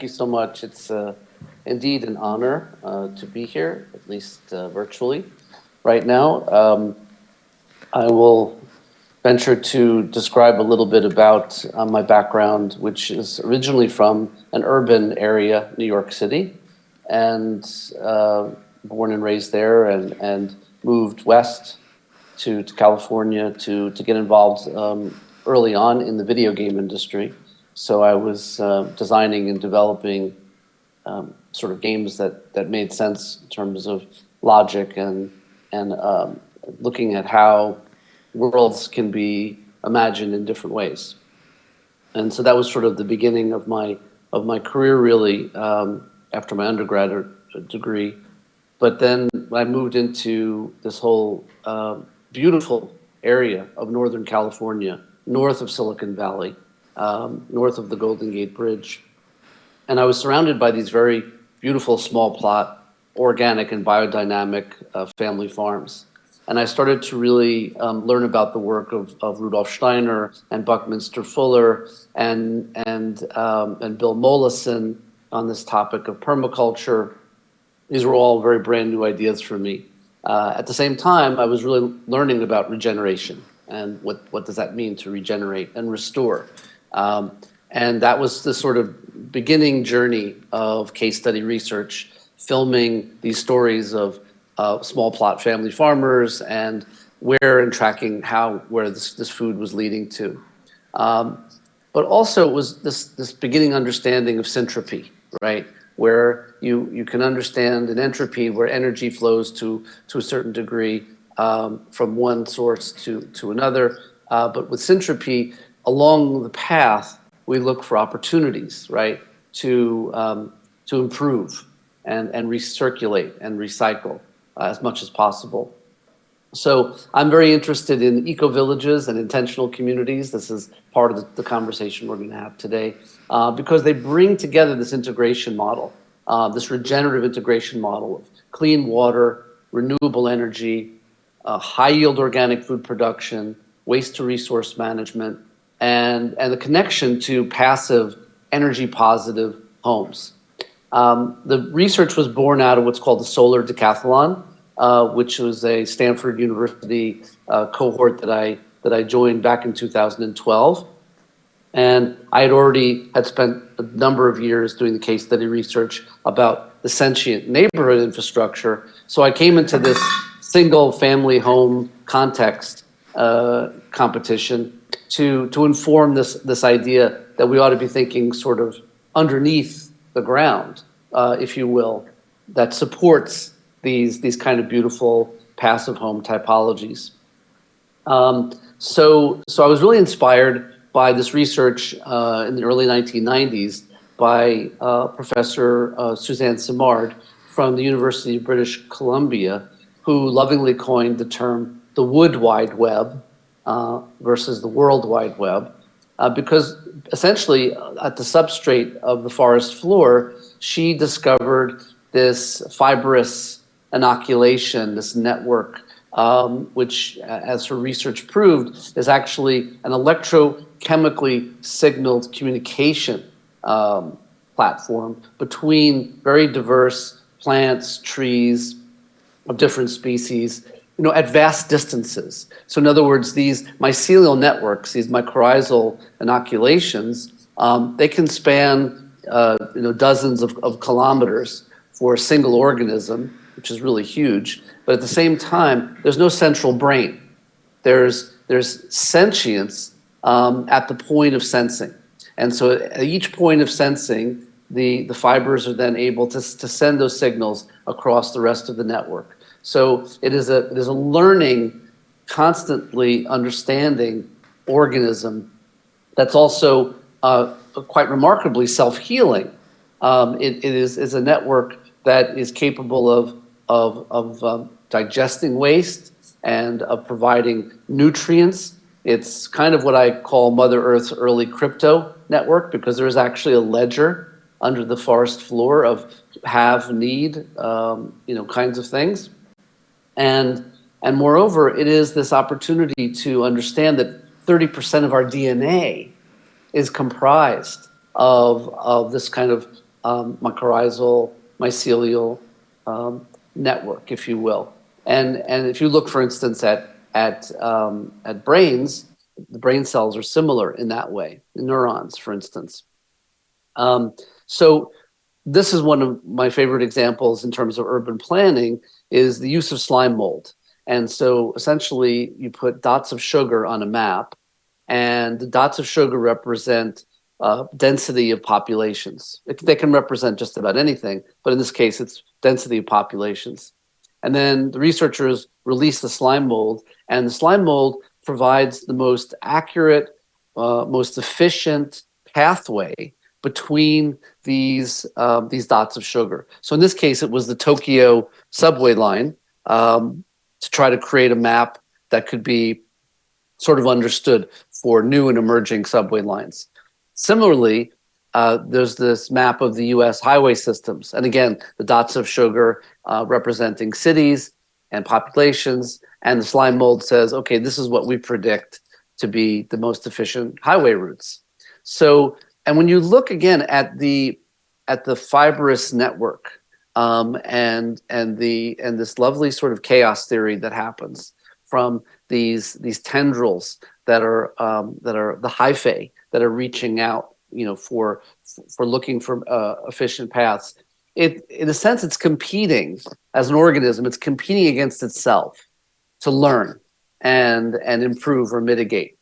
so much. It's indeed an honor to be here, at least virtually right now. I will venture to describe a little bit about my background, which is originally from an urban area, New York City, and born and raised there, and moved west to California to get involved early on in the video game industry. So I was designing and developing sort of games that made sense in terms of logic and looking at how worlds can be imagined in different ways. And so that was sort of the beginning of my career, really, after my undergraduate degree. But then I moved into this whole beautiful area of Northern California, north of Silicon Valley, north of the Golden Gate Bridge. And I was surrounded by these very beautiful small plot, organic and biodynamic family farms. And I started to really learn about the work of Rudolf Steiner and Buckminster Fuller and Bill Mollison on this topic of permaculture. These were all very brand new ideas for me. At the same time, I was really learning about regeneration and what does that mean to regenerate and restore. And that was the sort of beginning journey of case study research, filming these stories of small plot family farmers and where and tracking where this food was leading to. But also it was this beginning understanding of syntropy, right? Where you can understand an entropy where energy flows to a certain degree from one source to another. But with syntropy, along the path, we look for opportunities, right, to improve and recirculate and recycle as much as possible. So I'm very interested in eco-villages and intentional communities. This is part of the conversation we're going to have today, because they bring together this integration model, this regenerative integration model of clean water, renewable energy, high-yield organic food production, waste-to-resource management, and the connection to passive, energy-positive homes. The research was born out of what's called the Solar Decathlon, which was a Stanford University cohort that I joined back in 2012. And I had spent a number of years doing the case study research about the sentient neighborhood infrastructure. So I came into this single family home context competition to inform this idea that we ought to be thinking sort of underneath the ground, if you will, that supports these kind of beautiful passive home typologies. So I was really inspired by this research in the early 1990s by Professor Suzanne Simard from the University of British Columbia, who lovingly coined the term the Wood Wide Web versus the World Wide Web, because essentially at the substrate of the forest floor, she discovered this fibrous inoculation, this network, which, as her research proved, is actually an electrochemically signaled communication platform between very diverse plants, trees of different species, at vast distances. So in other words, these mycelial networks, these mycorrhizal inoculations, they can span dozens of kilometers for a single organism, which is really huge. But at the same time, there's no central brain. There's sentience at the point of sensing. And so at each point of sensing, the fibers are then able to send those signals across the rest of the network. So it is a learning, constantly understanding organism that's also quite remarkably self-healing. It is a network that is capable of digesting waste and of providing nutrients. It's kind of what I call Mother Earth's early crypto network, because there is actually a ledger under the forest floor of have, need, kinds of things. And moreover, it is this opportunity to understand that 30% of our DNA is comprised of this kind of mycorrhizal, mycelial network, if you will. And if you look, for instance, at brains, the brain cells are similar in that way, neurons, for instance. So this is one of my favorite examples in terms of urban planning is the use of slime mold. And so essentially you put dots of sugar on a map, and the dots of sugar represent density of populations. They can represent just about anything, but in this case, it's density of populations. And then the researchers release the slime mold, and the slime mold provides the most accurate, most efficient pathway between these dots of sugar. So in this case, it was the Tokyo subway line to try to create a map that could be sort of understood for new and emerging subway lines. Similarly, there's this map of the US highway systems. And again, the dots of sugar representing cities and populations. And the slime mold says, okay, this is what we predict to be the most efficient highway routes. So, and when you look again at the fibrous network and this lovely sort of chaos theory that happens from these tendrils that are the hyphae that are reaching out, for looking for efficient paths. In a sense, it's competing as an organism. It's competing against itself to learn and improve or mitigate.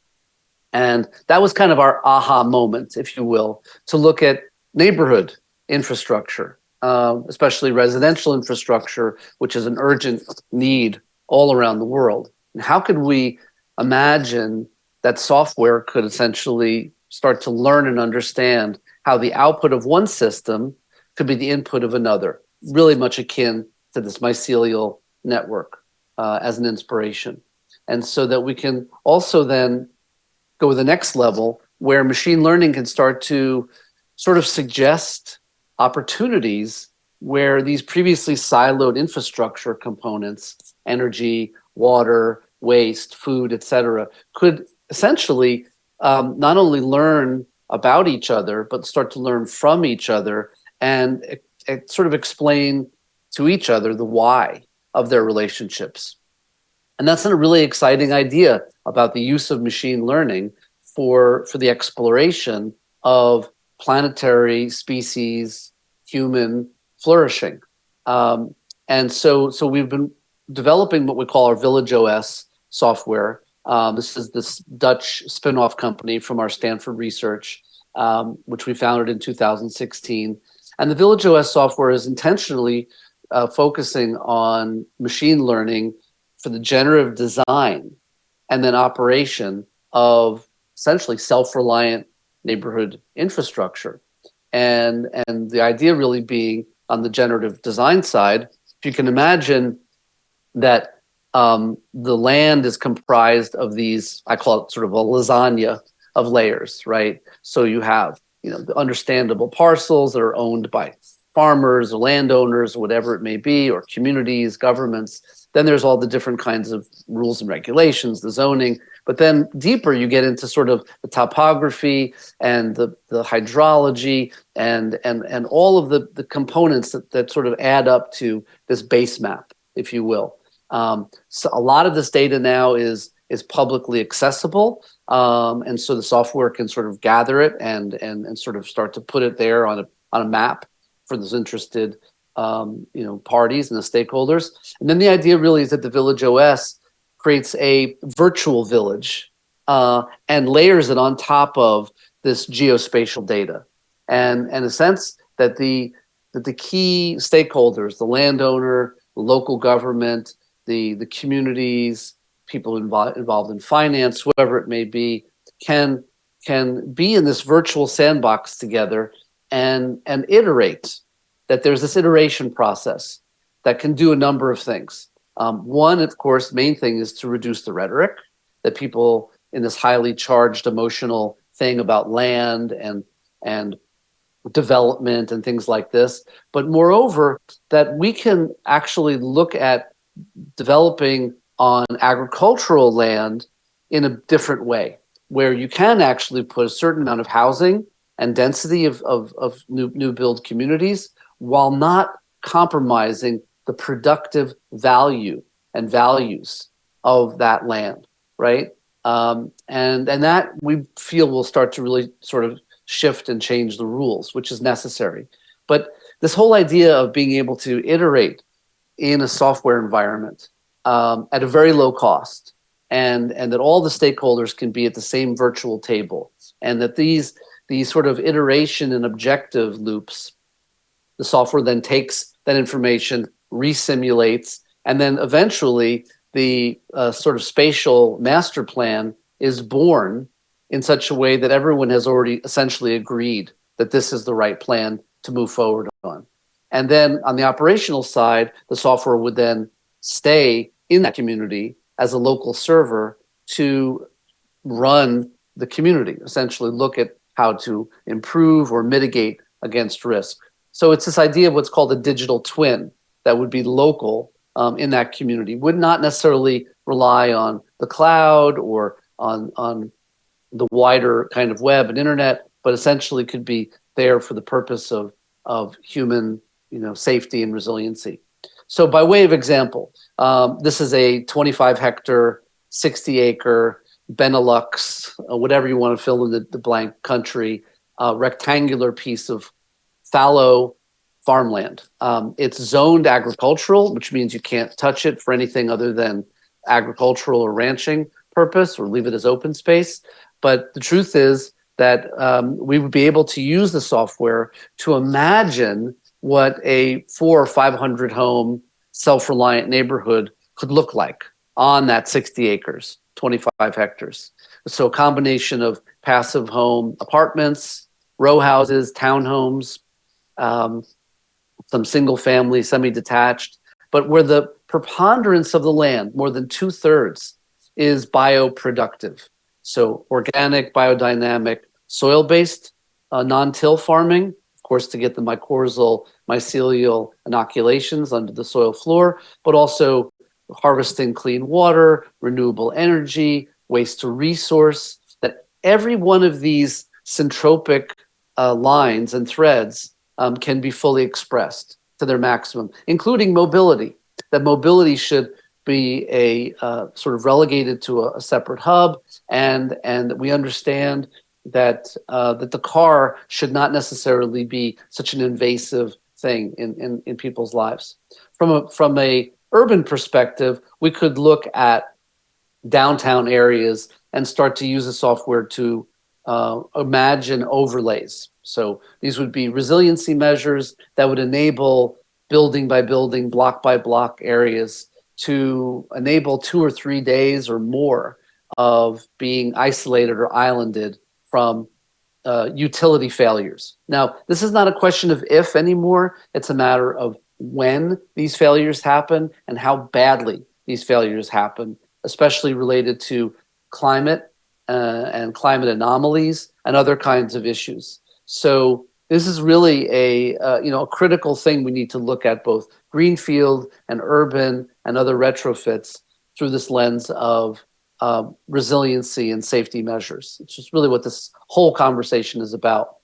And that was kind of our aha moment, if you will, to look at neighborhood infrastructure, especially residential infrastructure, which is an urgent need all around the world. And how could we imagine that software could essentially start to learn and understand how the output of one system could be the input of another, really much akin to this mycelial network as an inspiration. And so that we can also then go to the next level where machine learning can start to sort of suggest opportunities where these previously siloed infrastructure components, energy, water, waste, food, et cetera, could essentially not only learn about each other, but start to learn from each other and sort of explain to each other the why of their relationships. And that's a really exciting idea about the use of machine learning for the exploration of planetary species, human flourishing. And so we've been developing what we call our VillageOS software. This is this Dutch spin-off company from our Stanford research, which we founded in 2016. And the VillageOS software is intentionally focusing on machine learning for the generative design and then operation of essentially self-reliant neighborhood infrastructure. And the idea really being on the generative design side, if you can imagine that the land is comprised of these, I call it sort of a lasagna of layers, right? So you have, the understandable parcels that are owned by farmers or landowners or whatever it may be, or communities, governments. Then there's all the different kinds of rules and regulations, the zoning. But then deeper, you get into sort of the topography and the hydrology and all of the components that sort of add up to this base map, if you will. So a lot of this data now is publicly accessible, and so the software can sort of gather it and sort of start to put it there on a map for those interested parties and the stakeholders. And then the idea really is that the VillageOS creates a virtual village and layers it on top of this geospatial data, and in a sense that the key stakeholders, the landowner, the local government, the communities, people involved in finance, whoever it may be, can be in this virtual sandbox together and iterate. That there's this iteration process that can do a number of things. One, of course, main thing is to reduce the rhetoric that people in this highly charged emotional thing about land and development and things like this. But moreover, that we can actually look at developing on agricultural land in a different way, where you can actually put a certain amount of housing and density of new build communities while not compromising the productive value and values of that land, right? And that we feel will start to really sort of shift and change the rules, which is necessary. But this whole idea of being able to iterate in a software environment at a very low cost, and that all the stakeholders can be at the same virtual table, and that these sort of iteration and objective loops, the software then takes that information, resimulates, and then eventually the sort of spatial master plan is born in such a way that everyone has already essentially agreed that this is the right plan to move forward on. And then on the operational side, the software would then stay in that community as a local server to run the community, essentially look at how to improve or mitigate against risk. So it's this idea of what's called a digital twin that would be local in that community, would not necessarily rely on the cloud or on the wider kind of web and internet, but essentially could be there for the purpose of human, safety and resiliency. So by way of example, this is a 25 hectare, 60 acre, Benelux, whatever you want to fill in the blank country, rectangular piece of fallow farmland. It's zoned agricultural, which means you can't touch it for anything other than agricultural or ranching purpose, or leave it as open space. But the truth is that we would be able to use the software to imagine what a 400 or 500 home self-reliant neighborhood could look like on that 60 acres, 25 hectares. So a combination of passive home apartments, row houses, townhomes, some single family, semi-detached, but where the preponderance of the land, more than 2/3, is bioproductive. So organic, biodynamic, soil-based, non-till farming, of course, to get the mycorrhizal, mycelial inoculations under the soil floor, but also harvesting clean water, renewable energy, waste to resource, that every one of these syntropic lines and threads can be fully expressed to their maximum, including mobility. That mobility should be a sort of relegated to a separate hub, and we understand that that the car should not necessarily be such an invasive thing in people's lives. From a urban perspective, we could look at downtown areas and start to use the software to imagine overlays. So these would be resiliency measures that would enable building by building, block by block areas to enable 2 or 3 days or more of being isolated or islanded from utility failures. Now, this is not a question of if anymore. It's a matter of when these failures happen and how badly these failures happen, especially related to climate and climate anomalies and other kinds of issues. So this is really a critical thing we need to look at, both greenfield and urban and other retrofits, through this lens of resiliency and safety measures. It's just really what this whole conversation is about.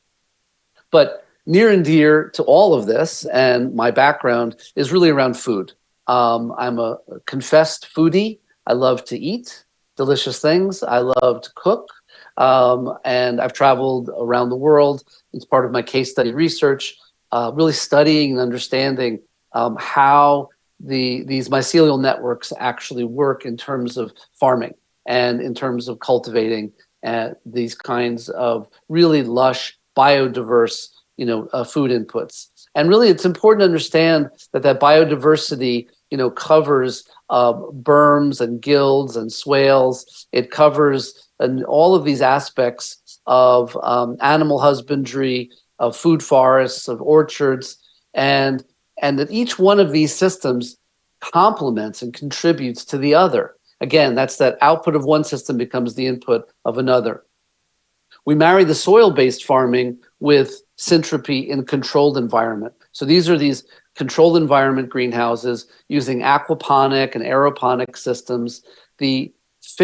But near and dear to all of this, and my background, is really around food. I'm a confessed foodie. I love to eat delicious things. I love to cook. And I've traveled around the world. It's part of my case study research, really studying and understanding how these mycelial networks actually work in terms of farming and in terms of cultivating these kinds of really lush, biodiverse, food inputs. And really, it's important to understand that biodiversity, covers berms and gills and swales. It covers all of these aspects of animal husbandry, of food forests, of orchards, and that each one of these systems complements and contributes to the other. Again, that's that output of one system becomes the input of another. We marry the soil-based farming with syntropy in controlled environment. So these are these controlled environment greenhouses using aquaponic and aeroponic systems. The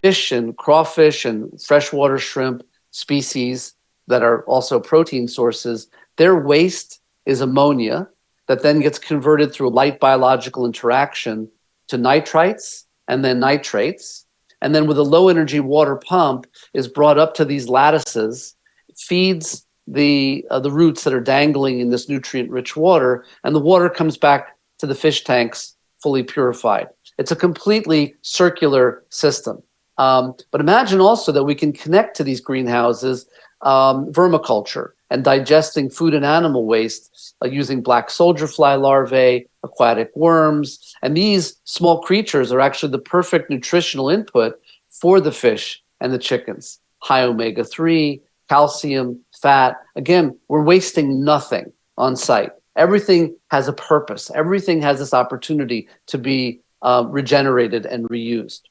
fish and crawfish and freshwater shrimp species that are also protein sources, their waste is ammonia that then gets converted through light biological interaction to nitrites and then nitrates. And then with a low energy water pump is brought up to these lattices, feeds the roots that are dangling in this nutrient-rich water, and the water comes back to the fish tanks fully purified. It's a completely circular system. But imagine also that we can connect to these greenhouses vermiculture and digesting food and animal waste using black soldier fly larvae, aquatic worms. And these small creatures are actually the perfect nutritional input for the fish and the chickens. High omega-3, calcium, fat. Again, we're wasting nothing on site. Everything has a purpose. Everything has this opportunity to be regenerated and reused.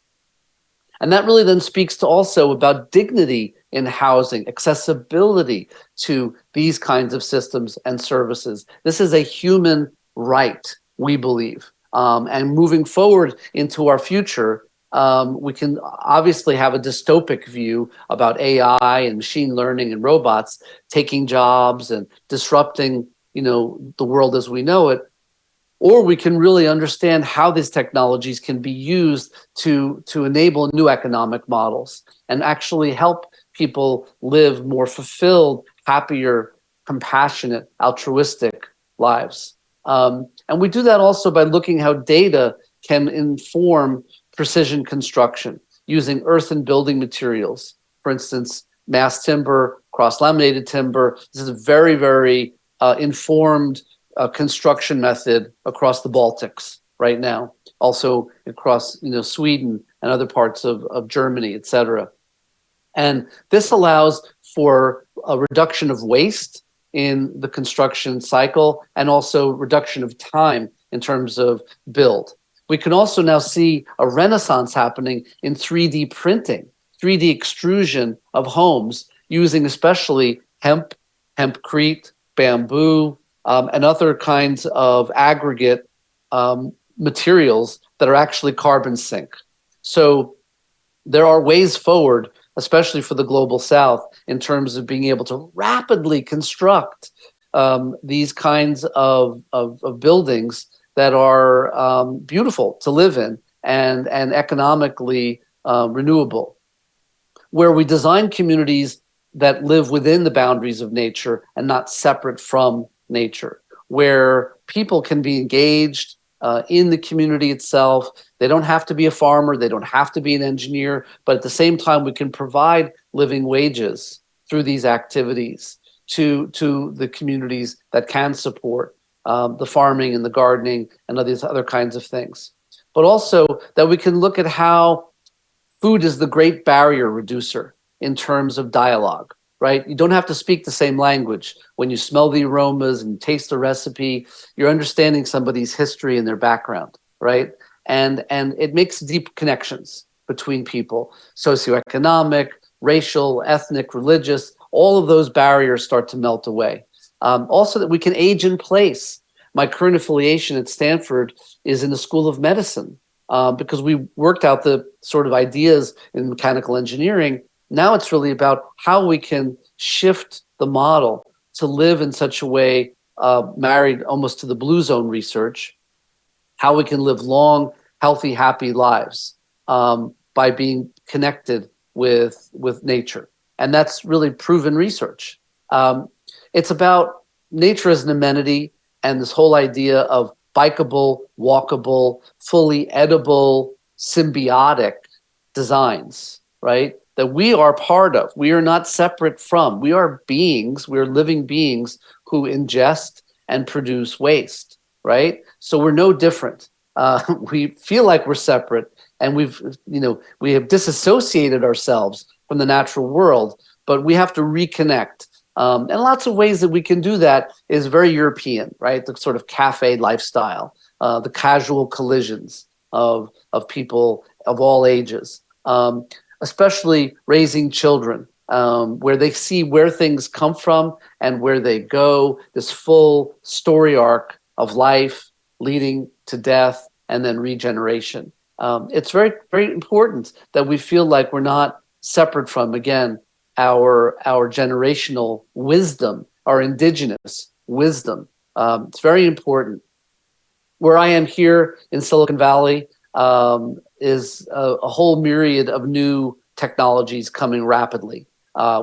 And that really then speaks to also about dignity in housing, accessibility to these kinds of systems and services. This is a human right, we believe. And moving forward into our future, we can obviously have a dystopic view about AI and machine learning and robots taking jobs and disrupting, the world as we know it. Or we can really understand how these technologies can be used to enable new economic models and actually help people live more fulfilled, happier, compassionate, altruistic lives. And we do that also by looking how data can inform precision construction using earth and building materials. For instance, mass timber, cross-laminated timber. This is a very, very informed construction method across the Baltics right now, also across Sweden and other parts of Germany, et cetera. And this allows for a reduction of waste in the construction cycle and also reduction of time in terms of build. We can also now see a renaissance happening in 3D printing, 3D extrusion of homes using especially hemp, hempcrete, bamboo, and other kinds of aggregate materials that are actually carbon sink. So there are ways forward, especially for the global south, in terms of being able to rapidly construct these kinds of buildings that are beautiful to live in and economically renewable, where we design communities that live within the boundaries of nature and not separate from nature, where people can be engaged in the community itself. They don't have to be a farmer, they don't have to be an engineer, but at the same time, we can provide living wages through these activities to the communities that can support the farming and the gardening and these other kinds of things. But also that we can look at how food is the great barrier reducer in terms of dialogue. Right? You don't have to speak the same language. When you smell the aromas and taste the recipe, you're understanding somebody's history and their background, right? And it makes deep connections between people, socioeconomic, racial, ethnic, religious, all of those barriers start to melt away. Also that we can age in place. My current affiliation at Stanford is in the School of Medicine because we worked out the sort of ideas in mechanical engineering. Now it's really about how we can shift the model to live in such a way, married almost to the blue zone research, how we can live long, healthy, happy lives by being connected with nature. And that's really proven research. It's about nature as an amenity and this whole idea of bikeable, walkable, fully edible, symbiotic designs, right? That we are part of. We are not separate from. We are beings, we are living beings who ingest and produce waste, right? So we're no different. We feel like we're separate and we have disassociated ourselves from the natural world, but we have to reconnect. And lots of ways that we can do that is very European, right? The sort of cafe lifestyle, the casual collisions of people of all ages. Especially raising children, where they see where things come from and where they go, this full story arc of life leading to death and then regeneration. It's very, very important that we feel like we're not separate from, again, our generational wisdom, our indigenous wisdom. It's very important. Where I am here in Silicon Valley is a whole myriad of new technologies coming rapidly,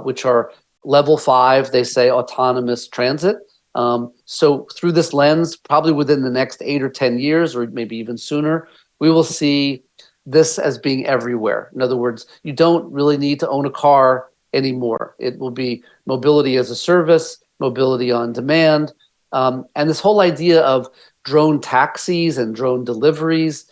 which are level 5, they say, autonomous transit. So through this lens, probably within the next 8 or 10 years, or maybe even sooner, we will see this as being everywhere. In other words, you don't really need to own a car anymore. It will be mobility as a service, mobility on demand, and this whole idea of drone taxis and drone deliveries.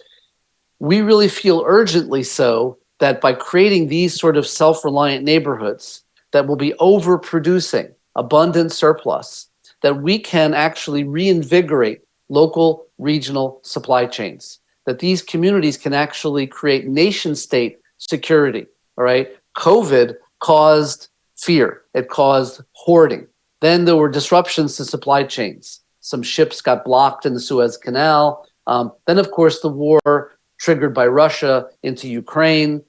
We really feel urgently so that by creating these sort of self-reliant neighborhoods that will be overproducing abundant surplus, that we can actually reinvigorate local regional supply chains, that these communities can actually create nation state security. All right. COVID caused fear. It caused hoarding. Then there were disruptions to supply chains. Some ships got blocked in the Suez Canal. Then, of course, the war triggered by Russia into Ukraine,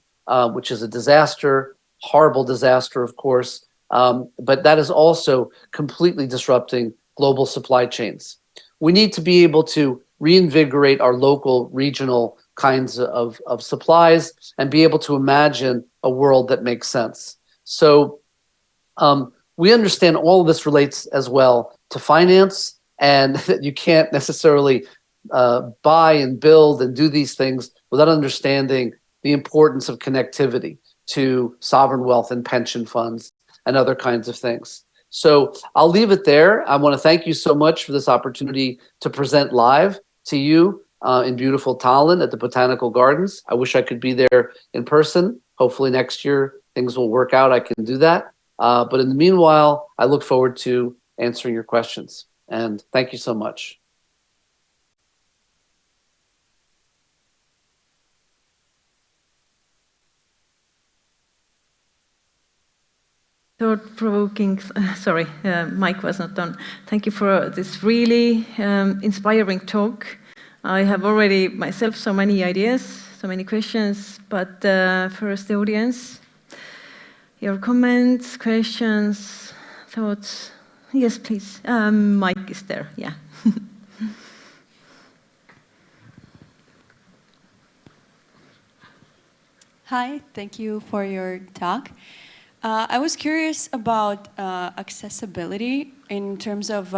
which is a disaster, horrible disaster, of course. But that is also completely disrupting global supply chains. We need to be able to reinvigorate our local, regional kinds of supplies and be able to imagine a world that makes sense. So we understand all of this relates as well to finance, and that you can't necessarily buy and build and do these things without understanding the importance of connectivity to sovereign wealth and pension funds and other kinds of things. So I'll leave it there. I want to thank you so much for this opportunity to present live to you in beautiful Tallinn at the Botanical Gardens. I wish I could be there in person. Hopefully next year things will work out. I can do that. But in the meanwhile, I look forward to answering your questions. And thank you so much. Thought-provoking, sorry, mic was not on. Thank you for this really inspiring talk. I have already myself so many ideas, so many questions, but first the audience. Your comments, questions, thoughts? Yes, please. Mic is there, yeah. Hi, thank you for your talk. I was curious about accessibility in terms of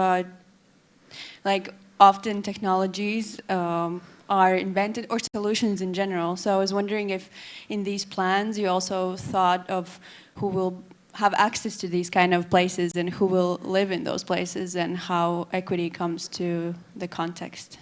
like often technologies are invented, or solutions in general. So I was wondering if in these plans you also thought of who will have access to these kind of places and who will live in those places and how equity comes to the context.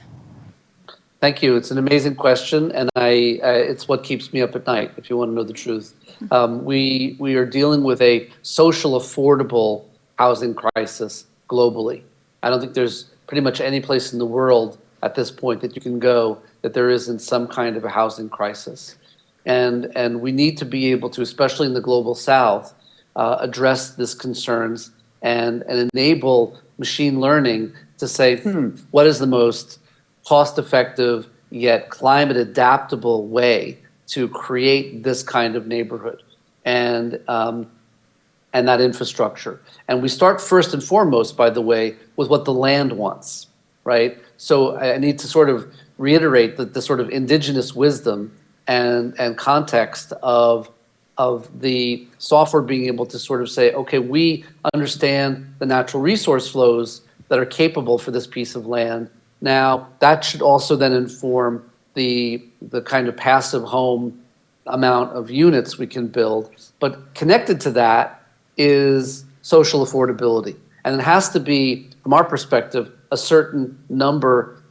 Thank you. It's an amazing question, and it's what keeps me up at night, if you want to know the truth. We are dealing with a social affordable housing crisis globally. I don't think there's pretty much any place in the world at this point that you can go that there isn't some kind of a housing crisis. And we need to be able to, especially in the global south, address these concerns and enable machine learning to say, what is the most cost-effective yet climate-adaptable way to create this kind of neighborhood and that infrastructure. And we start first and foremost, by the way, with what the land wants, right? So I need to sort of reiterate that the sort of indigenous wisdom and context of the software being able to sort of say, okay, we understand the natural resource flows that are capable for this piece of land. Now, that should also then inform the kind of passive home amount of units we can build. But connected to that is social affordability. And it has to be, from our perspective, a certain number,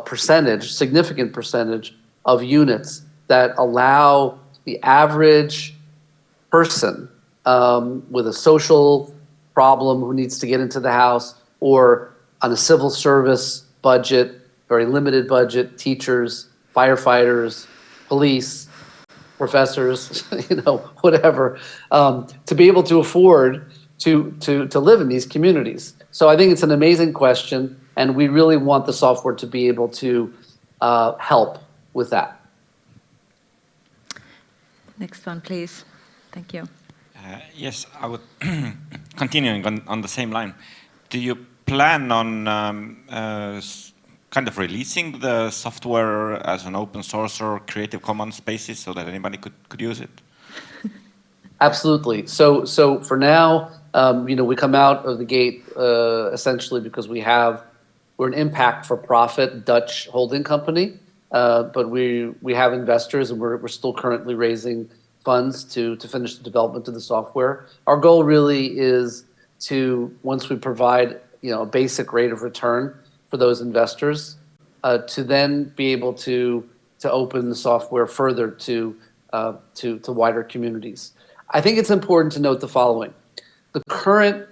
percentage, significant percentage of units that allow the average person with a social problem who needs to get into the house, or on a civil service budget, very limited budget, teachers, firefighters, police, professors, whatever, to be able to afford to live in these communities. So I think it's an amazing question, and we really want the software to be able to help with that. Next one, please. Thank you. Yes, I would continuing on the same line. Do you plan on kind of releasing the software as an open source or Creative Commons basis so that anybody could use it? Absolutely. So for now, we come out of the gate essentially because we're an impact for profit Dutch holding company, but we have investors and we're still currently raising funds to finish the development of the software. Our goal really is to, once we provide a basic rate of return for those investors, to then be able to open the software further to wider communities. I think it's important to note the following. The current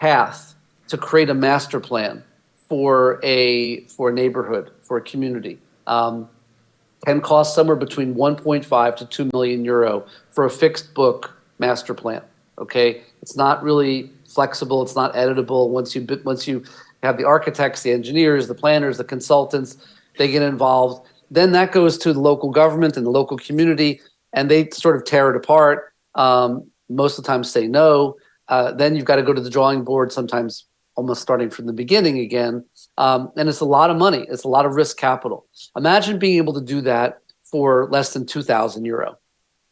path to create a master plan for a neighborhood, for a community, can cost somewhere between 1.5 to 2 million euro for a fixed book master plan. Okay, it's not really flexible. It's not editable. Once you have the architects, the engineers, the planners, the consultants, they get involved. Then that goes to the local government and the local community, and they sort of tear it apart. Most of the time say no. Then you've got to go to the drawing board, sometimes almost starting from the beginning again. And it's a lot of money. It's a lot of risk capital. Imagine being able to do that for less than 2,000 euro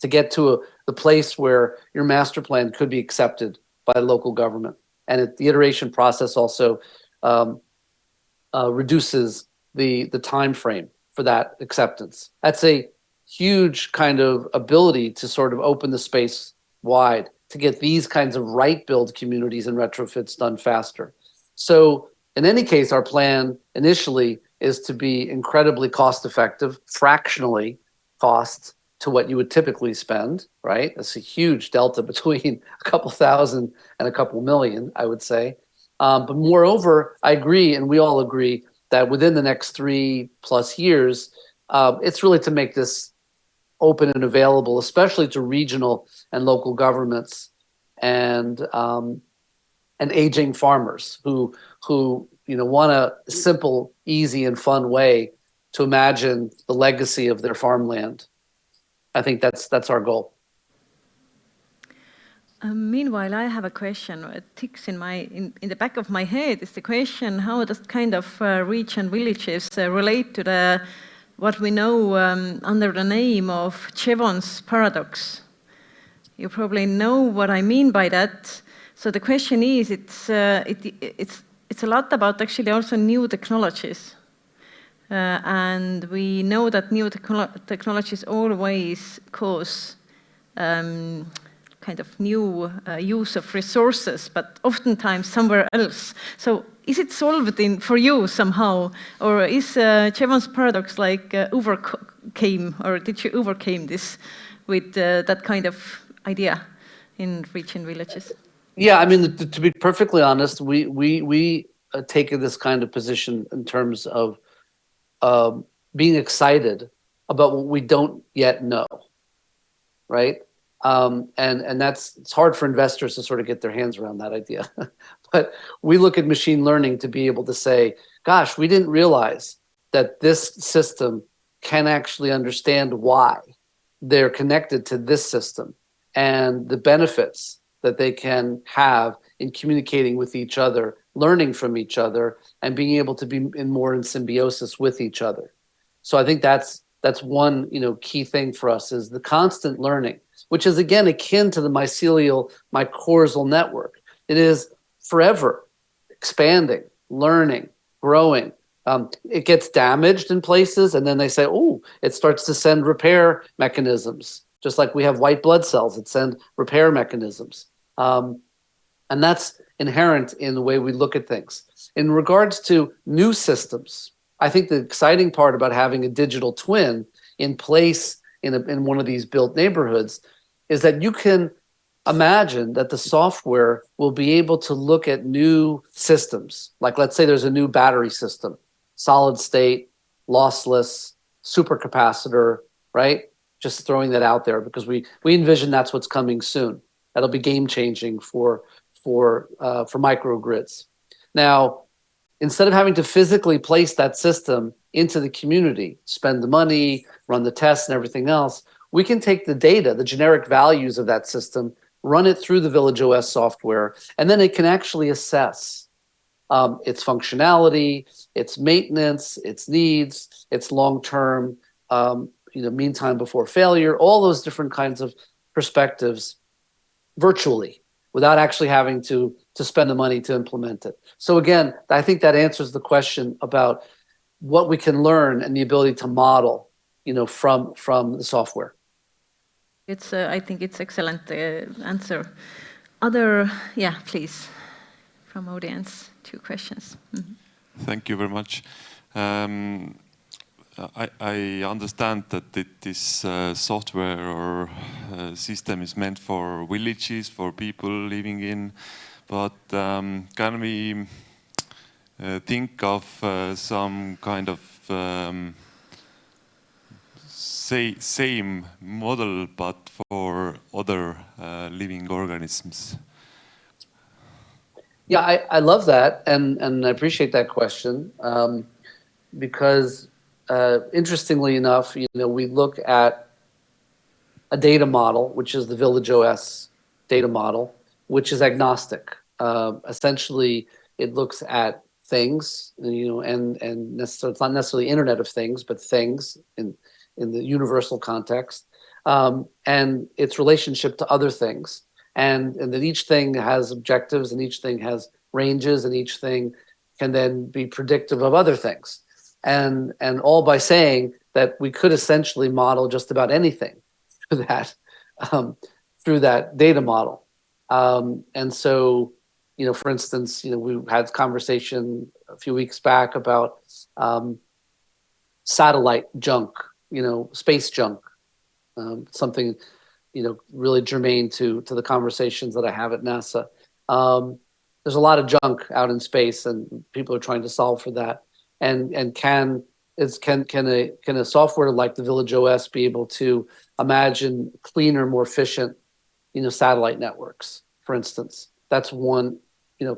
to get to the place where your master plan could be accepted by local government. And the iteration process also reduces the time frame for that acceptance. That's a huge kind of ability to sort of open the space wide to get these kinds of right build communities and retrofits done faster. So in any case, our plan initially is to be incredibly cost effective, fractionally cost to what you would typically spend, right? It's a huge delta between a couple thousand and a couple million, I would say. But moreover, I agree, and we all agree, that within the next 3+ years, it's really to make this open and available, especially to regional and local governments and aging farmers who want a simple, easy, and fun way to imagine the legacy of their farmland. I think that's our goal. Meanwhile, I have a question. It ticks in the back of my head. Is the question: how does kind of ReGen Villages relate to what we know under the name of Jevons paradox? You probably know what I mean by that. So the question is, it's a lot about actually also new technologies. And we know that new technologies always cause kind of new use of resources, but oftentimes somewhere else. So is it solved for you somehow? Or is Jevons paradox like overcame, or did you overcome this with that kind of idea in ReGen Villages? Yeah, I mean, to be perfectly honest, we take this kind of position in terms of being excited about what we don't yet know, right? And it's hard for investors to sort of get their hands around that idea. But we look at machine learning to be able to say, gosh, we didn't realize that this system can actually understand why they're connected to this system and the benefits that they can have in communicating with each other, learning from each other, and being able to be more in symbiosis with each other. So I think that's one key thing for us, is the constant learning, which is again akin to the mycelial mycorrhizal network. It is forever expanding, learning, growing. It gets damaged in places, and then they say, oh, it starts to send repair mechanisms. Just like we have white blood cells that send repair mechanisms. And that's inherent in the way we look at things. In regards to new systems, I think the exciting part about having a digital twin in place in one of these built neighborhoods is that you can imagine that the software will be able to look at new systems. Like, let's say there's a new battery system, solid state, lossless, supercapacitor, right? Just throwing that out there because we envision that's what's coming soon. That'll be game changing for microgrids. Now, instead of having to physically place that system into the community, spend the money, run the tests and everything else, we can take the data, the generic values of that system, run it through the VillageOS software, and then it can actually assess its functionality, its maintenance, its needs, its long-term, mean time before failure, all those different kinds of perspectives virtually without actually having to spend the money to implement it. So again, I think that answers the question about what we can learn and the ability to model, from the software. I think it's excellent answer. Please, from audience, 2 questions. Mm-hmm. Thank you very much. I understand that this software or system is meant for villages, for people living in, but can we think of some kind of same model but for other living organisms? Yeah, I love that, and I appreciate that question, because interestingly enough, we look at a data model, which is the VillageOS data model, which is agnostic. Essentially, it looks at things, and it's not necessarily Internet of Things, but things in the universal context, and its relationship to other things. And that each thing has objectives, and each thing has ranges, and each thing can then be predictive of other things. And all by saying that we could essentially model just about anything through that data model. And so, for instance, we had a conversation a few weeks back about satellite junk, space junk, something really germane to the conversations that I have at NASA. There's a lot of junk out in space, and people are trying to solve for that. And can a software like the VillageOS be able to imagine cleaner, more efficient, satellite networks, for instance? That's one,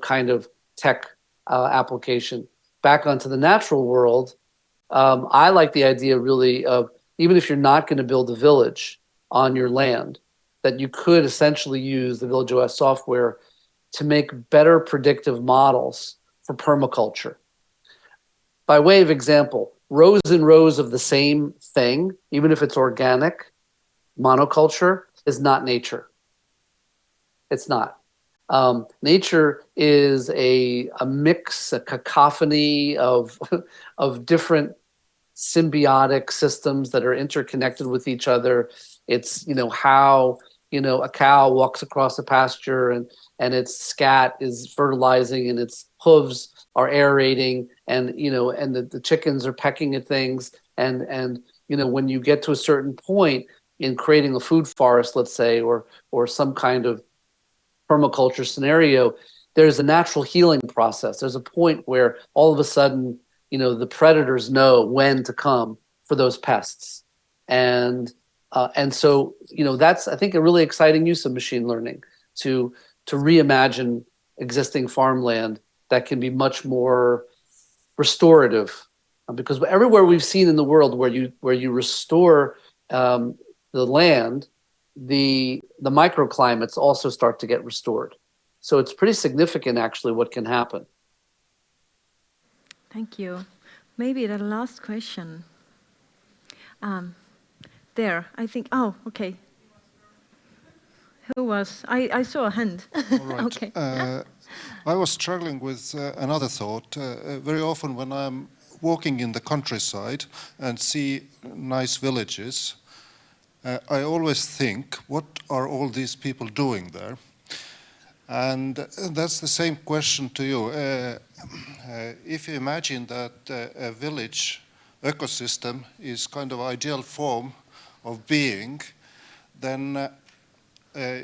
kind of tech application. Back onto the natural world, I like the idea really of, even if you're not going to build a village on your land, that you could essentially use the VillageOS software to make better predictive models for permaculture. By way of example, rows and rows of the same thing, even if it's organic, monoculture, is not nature. It's not. Nature is a mix, a cacophony of different symbiotic systems that are interconnected with each other. It's, how, a cow walks across a pasture and its scat is fertilizing and its hooves are aerating, and, and the chickens are pecking at things. And, when you get to a certain point in creating a food forest, let's say, or some kind of permaculture scenario, there's a natural healing process. There's a point where all of a sudden, the predators know when to come for those pests. And so, that's, I think, a really exciting use of machine learning to reimagine existing farmland that can be much more restorative. Because everywhere we've seen in the world where you restore the land, the microclimates also start to get restored. So it's pretty significant, actually, what can happen. Thank you. Maybe the last question. There, I think. Oh, okay. Who was? I saw a hand. All right. Okay. I was struggling with another thought. Very often when I'm walking in the countryside and see nice villages, I always think, what are all these people doing there? And that's the same question to you. If you imagine that a village ecosystem is kind of ideal form of being, then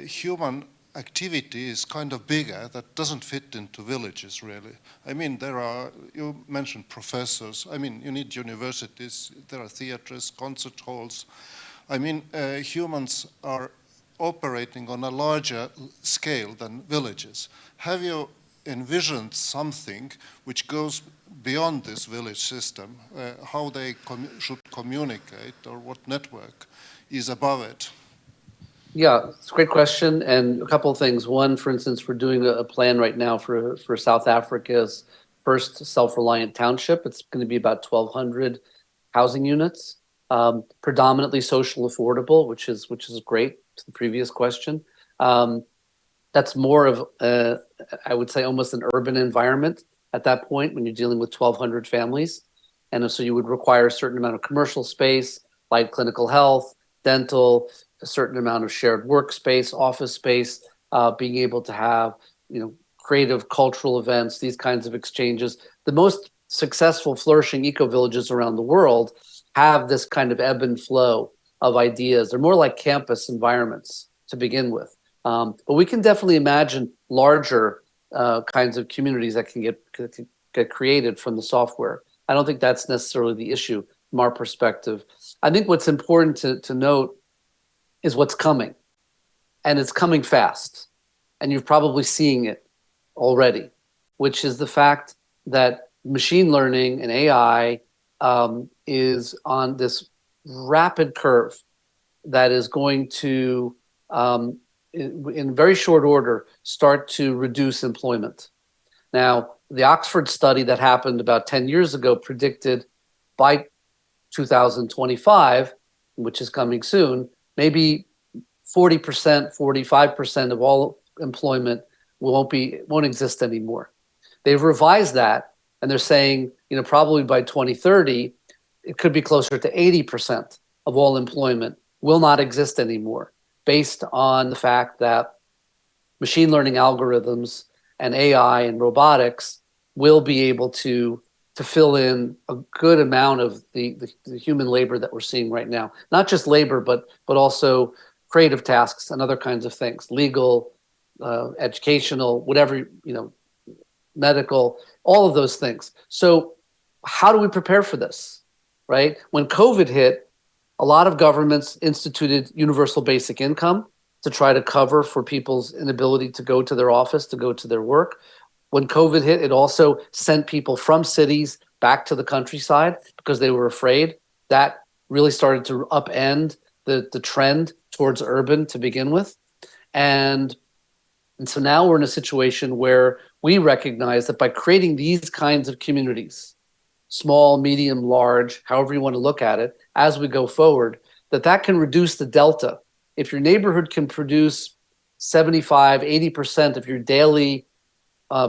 human activity is kind of bigger that doesn't fit into villages, really. I mean, you mentioned professors. I mean, you need universities, there are theaters, concert halls. I mean, humans are operating on a larger scale than villages. Have you envisioned something which goes beyond this village system, how they should communicate, or what network is above it? Yeah, it's a great question, and a couple of things. One, for instance, we're doing a plan right now for South Africa's first self-reliant township. It's going to be about 1,200 housing units, predominantly social affordable, which is great to the previous question. That's more of, I would say, almost an urban environment at that point when you're dealing with 1,200 families. And so you would require a certain amount of commercial space, like clinical health, dental, a certain amount of shared workspace, office space, being able to have, creative cultural events, these kinds of exchanges. The most successful flourishing eco-villages around the world have this kind of ebb and flow of ideas. They're more like campus environments to begin with. But we can definitely imagine larger kinds of communities that can get created from the software. I don't think that's necessarily the issue from our perspective. I think what's important to note is what's coming, and it's coming fast, and you're probably seeing it already, which is the fact that machine learning and AI is on this rapid curve that is going to, in very short order, start to reduce employment. Now, the Oxford study that happened about 10 years ago predicted by 2025, which is coming soon, maybe 40%, 45% of all employment won't exist anymore. They've revised that, and they're saying, probably by 2030, it could be closer to 80% of all employment will not exist anymore, based on the fact that machine learning algorithms and AI and robotics will be able to fill in a good amount of the human labor that we're seeing right now. Not just labor, but also creative tasks and other kinds of things, legal, educational, whatever, medical, all of those things. So how do we prepare for this, right? When COVID hit, a lot of governments instituted universal basic income to try to cover for people's inability to go to their office, to go to their work. When COVID hit, it also sent people from cities back to the countryside because they were afraid. That really started to upend the trend towards urban to begin with. And so now we're in a situation where we recognize that by creating these kinds of communities, small, medium, large, however you want to look at it, as we go forward, that can reduce the delta. If your neighborhood can produce 75, 80% of your daily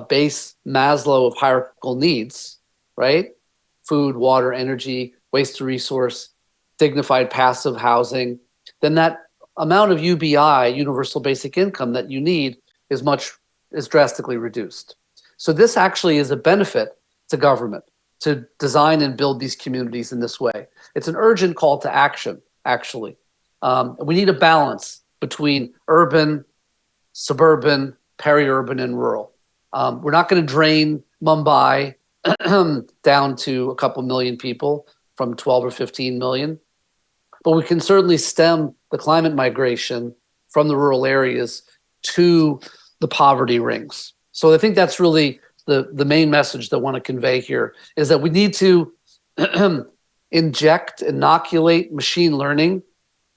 base Maslow of hierarchical needs, right? Food, water, energy, waste to resource, dignified passive housing, then that amount of UBI, universal basic income, that you need is drastically reduced. So this actually is a benefit to government to design and build these communities in this way. It's an urgent call to action, actually. We need a balance between urban, suburban, peri-urban, and rural. We're not going to drain Mumbai down to a couple million people from 12 or 15 million, but we can certainly stem the climate migration from the rural areas to the poverty rings. So I think that's really the main message that I want to convey here, is that we need to inoculate machine learning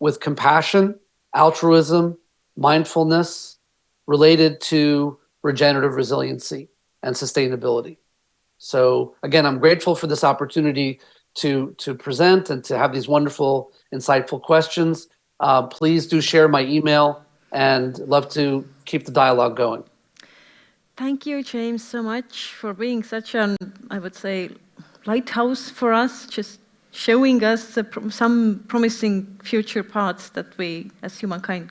with compassion, altruism, mindfulness related to regenerative resiliency and sustainability. So again, I'm grateful for this opportunity to present and to have these wonderful, insightful questions. Please do share my email, and love to keep the dialogue going. Thank you, James, so much for being such an, I would say, lighthouse for us, just showing us some promising future paths that we, as humankind,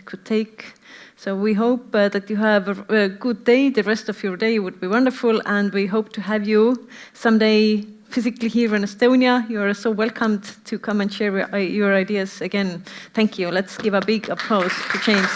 could take. So we hope that you have a good day. The rest of your day would be wonderful, and we hope to have you someday physically here in Estonia. You are so welcomed to come and share your ideas again. Thank you. Let's give a big applause to James.